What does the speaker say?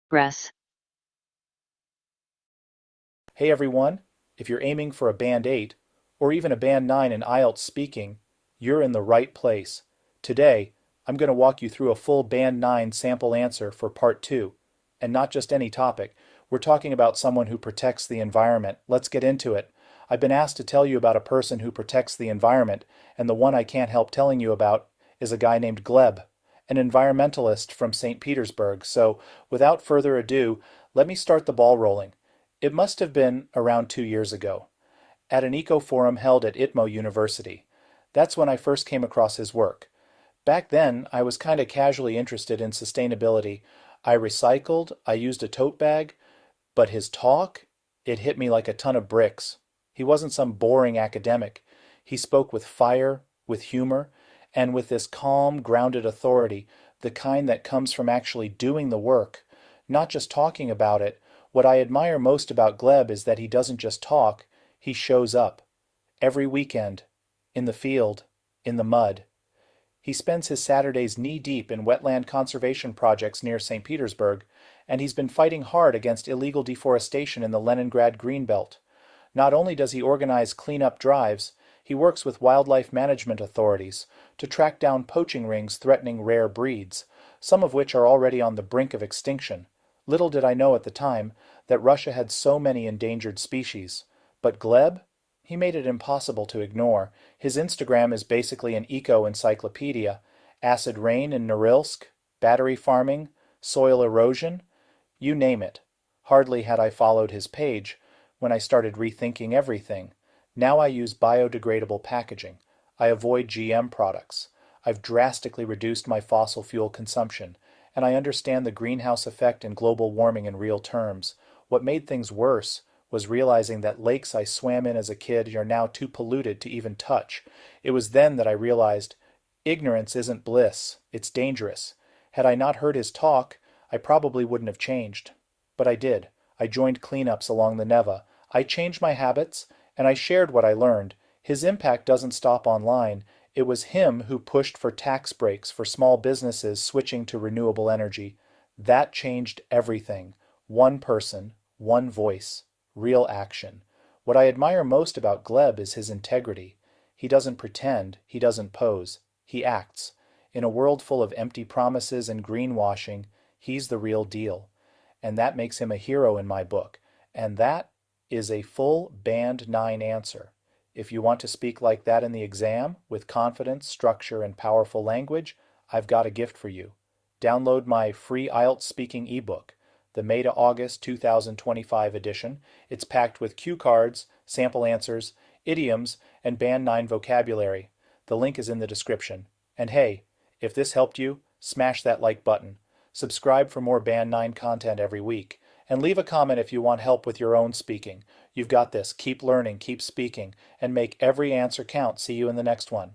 Progress. Hey everyone, if you're aiming for a Band 8 or even a Band 9 in IELTS Speaking, you're in the right place. Today, I'm going to walk you through a full Band 9 sample answer for Part 2. And not just any topic, we're talking about someone who protects the environment. Let's get into it. I've been asked to tell you about a person who protects the environment, and the one I can't help telling you about is a guy named Gleb, an environmentalist from St. Petersburg. So, without further ado, let me start the ball rolling. It must have been around 2 years ago, at an eco forum held at ITMO University. That's when I first came across his work. Back then, I was kind of casually interested in sustainability. I recycled, I used a tote bag, but his talk, it hit me like a ton of bricks. He wasn't some boring academic. He spoke with fire, with humor, and with this calm, grounded authority, the kind that comes from actually doing the work, not just talking about it. What I admire most about Gleb is that he doesn't just talk, he shows up. Every weekend, in the field, in the mud. He spends his Saturdays knee-deep in wetland conservation projects near St. Petersburg, and he's been fighting hard against illegal deforestation in the Leningrad Greenbelt. Not only does he organize cleanup drives, he works with wildlife management authorities to track down poaching rings threatening rare breeds, some of which are already on the brink of extinction. Little did I know at the time that Russia had so many endangered species. But Gleb? He made it impossible to ignore. His Instagram is basically an eco-encyclopedia. Acid rain in Norilsk, battery farming, soil erosion, you name it. Hardly had I followed his page when I started rethinking everything. Now I use biodegradable packaging. I avoid GM products. I've drastically reduced my fossil fuel consumption, and I understand the greenhouse effect and global warming in real terms. What made things worse was realizing that lakes I swam in as a kid are now too polluted to even touch. It was then that I realized ignorance isn't bliss, it's dangerous. Had I not heard his talk, I probably wouldn't have changed. But I did. I joined cleanups along the Neva. I changed my habits, and I shared what I learned. His impact doesn't stop online. It was him who pushed for tax breaks for small businesses switching to renewable energy. That changed everything. One person, one voice, real action. What I admire most about Gleb is his integrity. He doesn't pretend, he doesn't pose, he acts. In a world full of empty promises and greenwashing, he's the real deal. And that makes him a hero in my book. And that is a full Band 9 answer. If you want to speak like that in the exam, with confidence, structure, and powerful language, I've got a gift for you. Download my free IELTS Speaking ebook, the May to August 2025 edition. It's packed with cue cards, sample answers, idioms, and Band 9 vocabulary. The link is in the description. And hey, if this helped you, smash that like button. Subscribe for more Band 9 content every week. And leave a comment if you want help with your own speaking. You've got this. Keep learning, keep speaking, and make every answer count. See you in the next one.